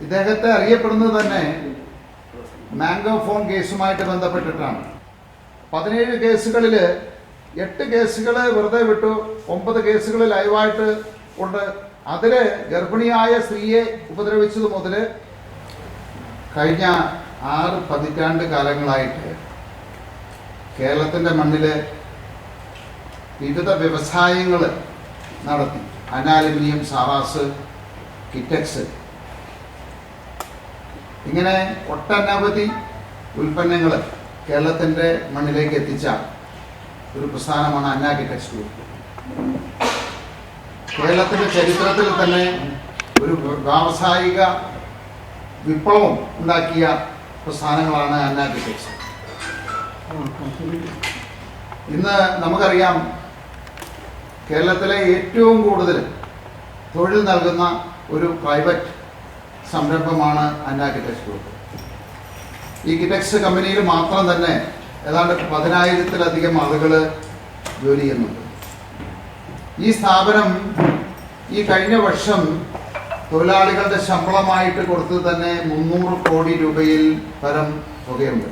ഇദ്ദേഹത്തെ അറിയപ്പെടുന്നത് തന്നെ മാംഗോ ഫോൺ കേസുമായിട്ട് ബന്ധപ്പെട്ടിട്ടാണ്. 17 കേസുകളിൽ 8 കേസുകൾ വെറുതെ വിട്ടു, 9 കേസുകൾ ലൈവായിട്ട് ഉണ്ട്. അതിൽ ഗർഭിണിയായ സ്ത്രീയെ ഉപദ്രവിച്ചത് മുതൽ കഴിഞ്ഞ 6 പതിറ്റാണ്ട് കാലങ്ങളായിട്ട് കേരളത്തിൻ്റെ മണ്ണിൽ വിവിധ വ്യവസായങ്ങൾ നടത്തി. അനാലുമിനിയം, സാറാസ്, കിറ്റക്സ്, ഇങ്ങനെ ഒട്ടനവധി ഉൽപ്പന്നങ്ങൾ കേരളത്തിൻ്റെ മണ്ണിലേക്ക് എത്തിച്ച ഒരു പ്രസ്ഥാനമാണ് അന്ന കിറ്റക്സ് ഗ്രൂപ്പ്. കേരളത്തിൻ്റെ ചരിത്രത്തിൽ തന്നെ ഒരു വ്യാവസായിക വിപ്ലവം ഉണ്ടാക്കിയ പ്രസ്ഥാനങ്ങളാണ് അന്ന കിറ്റക്സ്. ഇന്ന് നമുക്കറിയാം, കേരളത്തിലെ ഏറ്റവും കൂടുതൽ തൊഴിൽ നൽകുന്ന ഒരു പ്രൈവറ്റ് സംരംഭമാണ് അന്ന കിറ്റക്സ് ഗ്രൂപ്പ്. ഈ കിറ്റക്സ് കമ്പനിയിൽ മാത്രം തന്നെ ഏതാണ്ട് 10,000-ത്തിലധികം ആളുകൾ ജോലി ചെയ്യുന്നുണ്ട്. ഈ സ്ഥാപനം ഈ കഴിഞ്ഞ വർഷം തൊഴിലാളികളുടെ ശമ്പളമായിട്ട് കൊടുത്തത് തന്നെ 300 കോടി രൂപയിൽ പരം തുകയുണ്ട്.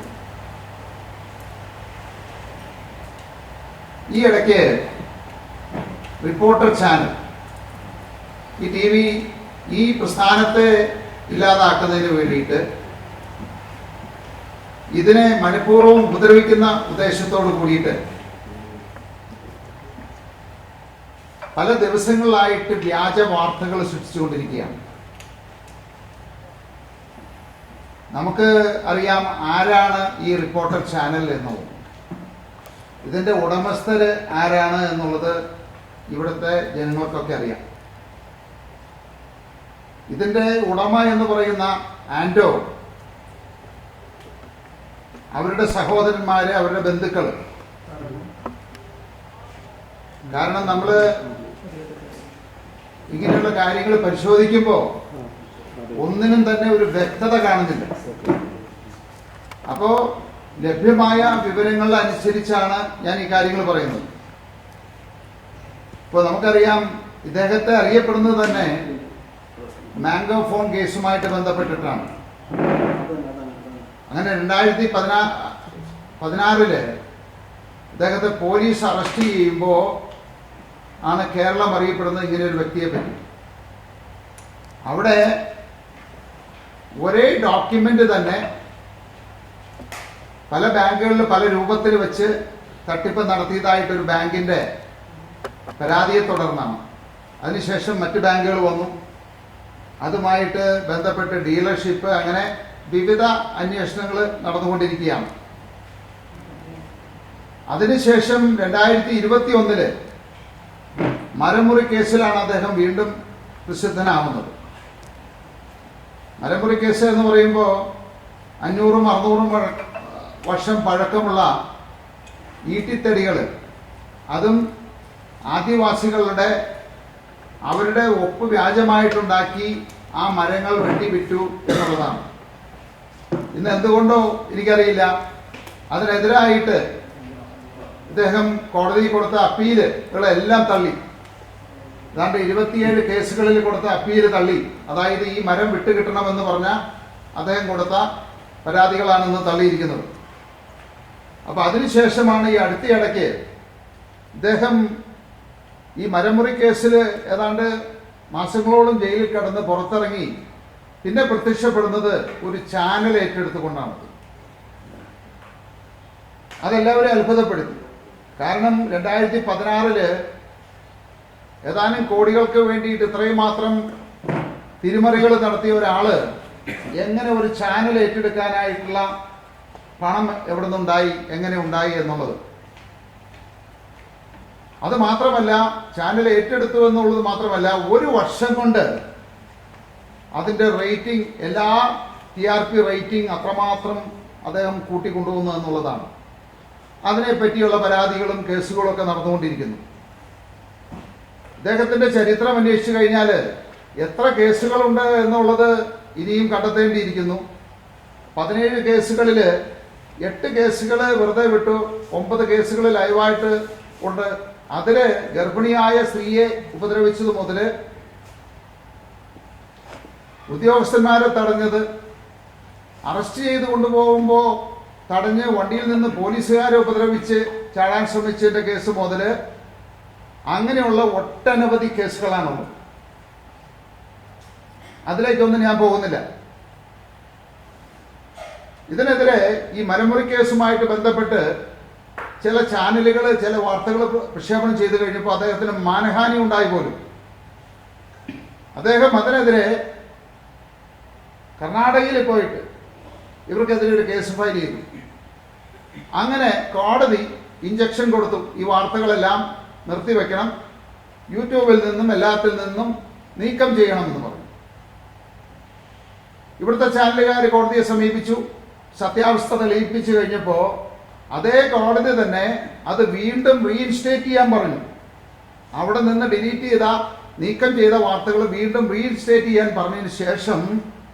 ഈ ഇടയ്ക്ക് റിപ്പോർട്ടർ ചാനൽ, ഈ TV ഈ പ്രസ്ഥാനത്തെ ഇല്ലാതാക്കുന്നതിന് വേണ്ടിയിട്ട്, ഇതിനെ മനഃപൂർവ്വം ഉപദ്രവിക്കുന്ന ഉദ്ദേശത്തോട് കൂടിയിട്ട് പല ദിവസങ്ങളിലായിട്ട് വ്യാജ വാർത്തകൾ സൃഷ്ടിച്ചുകൊണ്ടിരിക്കുകയാണ്. നമുക്ക് അറിയാം ആരാണ് ഈ റിപ്പോർട്ടർ ചാനൽ എന്നുള്ളത്, ഇതിൻ്റെ ഉടമസ്ഥര് ആരാണ് എന്നുള്ളത് ഇവിടുത്തെ ജനങ്ങൾക്കൊക്കെ അറിയാം. ഇതിൻ്റെ ഉടമ എന്ന് പറയുന്ന ആൻഡോ, അവരുടെ സഹോദരന്മാര്, അവരുടെ ബന്ധുക്കൾ, കാരണം നമ്മൾ ഇങ്ങനെയുള്ള കാര്യങ്ങൾ പരിശോധിക്കുമ്പോൾ ഒന്നിനും തന്നെ ഒരു വ്യക്തത കാണുന്നില്ല. അപ്പോൾ ലഭ്യമായ വിവരങ്ങൾ അനുസരിച്ചാണ് ഞാൻ ഈ കാര്യങ്ങൾ പറയുന്നത്. ഇപ്പോൾ നമുക്കറിയാം, ഇദ്ദേഹത്തെ അറിയപ്പെടുന്നത് തന്നെ മാംഗോ ഫോൺ കേസുമായിട്ട് ബന്ധപ്പെട്ടിട്ടാണ്. അങ്ങനെ 2016 ഇദ്ദേഹത്തെ പോലീസ് അറസ്റ്റ് ചെയ്യുമ്പോൾ ആണ് കേരളം അറിയപ്പെടുന്നത് ഇങ്ങനെ ഒരു വ്യക്തിയെ പറ്റി. അവിടെ ഒരേ ഡോക്യുമെന്റ് തന്നെ പല ബാങ്കുകളിൽ പല രൂപത്തിൽ വെച്ച് തട്ടിപ്പ് നടത്തിയതായിട്ടൊരു ബാങ്കിന്റെ പരാതിയെ തുടർന്നാണ്. അതിനുശേഷം മറ്റ് ബാങ്കുകൾ വന്നു, അതുമായിട്ട് ബന്ധപ്പെട്ട് ഡീലർഷിപ്പ്, അങ്ങനെ വിവിധ അന്വേഷണങ്ങൾ നടന്നുകൊണ്ടിരിക്കുകയാണ്. അതിനുശേഷം 2021 മരമുറി കേസിലാണ് അദ്ദേഹം വീണ്ടും പ്രസിദ്ധനാവുന്നത്. മരമുറി കേസ് എന്ന് പറയുമ്പോൾ 500-600 വർഷം പഴക്കമുള്ള ഈട്ടിത്തടികൾ, അതും ആദിവാസികളുടെ അവരുടെ ഒപ്പ് വ്യാജമായിട്ടുണ്ടാക്കി ആ മരങ്ങൾ വെട്ടിവിറ്റു എന്നുള്ളതാണ്. ഇന്ന് എന്തുകൊണ്ടോ എനിക്കറിയില്ല, അതിനെതിരായിട്ട് ഇദ്ദേഹം കോടതിയിൽ കൊടുത്ത അപ്പീലുകളെല്ലാം തള്ളി. ഏതാണ്ട് 27 കേസുകളിൽ കൊടുത്ത അപ്പീല് തള്ളി. അതായത് ഈ മരം വിട്ടുകിട്ടണമെന്ന് പറഞ്ഞ അദ്ദേഹം കൊടുത്ത പരാതികളാണ് ഇന്ന് തള്ളിയിരിക്കുന്നത്. അപ്പൊ അതിനുശേഷമാണ് ഈ അടുത്തിടയ്ക്ക് ഇദ്ദേഹം ഈ മരമുറി കേസിൽ ഏതാണ്ട് മാസങ്ങളോളം ജയിലിൽ കിടന്ന് പുറത്തിറങ്ങി പിന്നെ പ്രത്യക്ഷപ്പെടുന്നത് ഒരു ചാനൽ ഏറ്റെടുത്തുകൊണ്ടാണ്. അതെല്ലാവരും അത്ഭുതപ്പെടുത്തി. കാരണം 2016 ഏതാനും കോടികൾക്ക് വേണ്ടിയിട്ട് ഇത്രയും മാത്രം തിരിമറികൾ നടത്തിയ ഒരാള് എങ്ങനെ ഒരു ചാനൽ ഏറ്റെടുക്കാനായിട്ടുള്ള പണം എവിടെ നിന്നുണ്ടായി, എങ്ങനെ ഉണ്ടായി എന്നുള്ളത്. അത് മാത്രമല്ല, ചാനൽ ഏറ്റെടുത്തു എന്നുള്ളത് മാത്രമല്ല, ഒരു വർഷം കൊണ്ട് അതിൻ്റെ റേറ്റിംഗ്, എല്ലാ TRP റേറ്റിംഗ് അത്രമാത്രം അദ്ദേഹം കൂട്ടിക്കൊണ്ടുവന്നു എന്നുള്ളതാണ്. അതിനെപ്പറ്റിയുള്ള പരാതികളും കേസുകളും ഒക്കെ നടന്നുകൊണ്ടിരിക്കുന്നു. ഇദ്ദേഹത്തിൻ്റെ ചരിത്രം അന്വേഷിച്ചു കഴിഞ്ഞാൽ എത്ര കേസുകളുണ്ട് എന്നുള്ളത് ഇനിയും കണ്ടെത്തേണ്ടിയിരിക്കുന്നു. 17 കേസുകളിൽ 8 കേസുകൾ വെറുതെ വിട്ടു, 9 കേസുകൾ ലൈവായിട്ട് ഉണ്ട്. അതിൽ ഗർഭിണിയായ സ്ത്രീയെ ഉപദ്രവിച്ചത് മുതൽ ഉദ്യോഗസ്ഥന്മാരെ തടഞ്ഞത്, അറസ്റ്റ് ചെയ്ത് കൊണ്ടുപോകുമ്പോൾ തടഞ്ഞ് വണ്ടിയിൽ നിന്ന് പോലീസുകാരെ ഉപദ്രവിച്ച് ചാടാൻ ശ്രമിച്ചതിൻ്റെ കേസ് മുതൽ അങ്ങനെയുള്ള ഒട്ടനവധി കേസുകളാണുള്ളത്. അതിലേക്കൊന്നും ഞാൻ പോകുന്നില്ല. ഇതിനെതിരെ ഈ മരമുറി കേസുമായിട്ട് ബന്ധപ്പെട്ട് ചില ചാനലുകൾ ചില വാർത്തകൾ പ്രക്ഷേപണം ചെയ്തു കഴിഞ്ഞപ്പോൾ അദ്ദേഹത്തിന് മാനഹാനി ഉണ്ടായി പോലും. അദ്ദേഹം അതിനെതിരെ കർണാടകയിൽ പോയിട്ട് ഇവർക്കെതിരെ ഒരു കേസ് ഫയൽ ചെയ്തു. അങ്ങനെ കോടതി ഇഞ്ചക്ഷൻ കൊടുത്തു, ഈ വാർത്തകളെല്ലാം നിർത്തിവെക്കണം, യൂട്യൂബിൽ നിന്നും എല്ലാത്തിൽ നിന്നും നീക്കം ചെയ്യണമെന്ന് പറഞ്ഞു. ഇവിടുത്തെ ചാനലുകാർ കോടതിയെ സമീപിച്ചു, സത്യാവസ്ഥ തെളിയിപ്പിച്ചു കഴിഞ്ഞപ്പോൾ അതേ കോടതി തന്നെ അത് വീണ്ടും റീഇൻസ്റ്റേറ്റ് ചെയ്യാൻ പറഞ്ഞു. അവിടെ നിന്ന് ഡിലീറ്റ് ചെയ്ത നീക്കം ചെയ്ത വാർത്തകൾ വീണ്ടും റീഇൻസ്റ്റേറ്റ് ചെയ്യാൻ പറഞ്ഞതിന് ശേഷം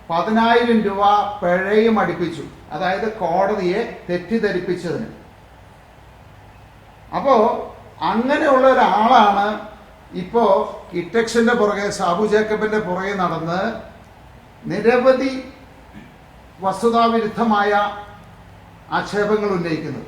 10,000 രൂപ പിഴയും അടിപ്പിച്ചു. അതായത് കോടതിയെ തെറ്റിദ്ധരിപ്പിച്ചതിന്. അപ്പോ അങ്ങനെയുള്ള ഒരാളാണ് ഇപ്പോ കിറ്റക്സിന്റെ പുറകെ, സാബു ജേക്കബിന്റെ പുറകെ നടന്ന് നിരവധി വസ്തുതാവിരുദ്ധമായ ആക്ഷേപങ്ങൾ ഉന്നയിക്കുന്നത്.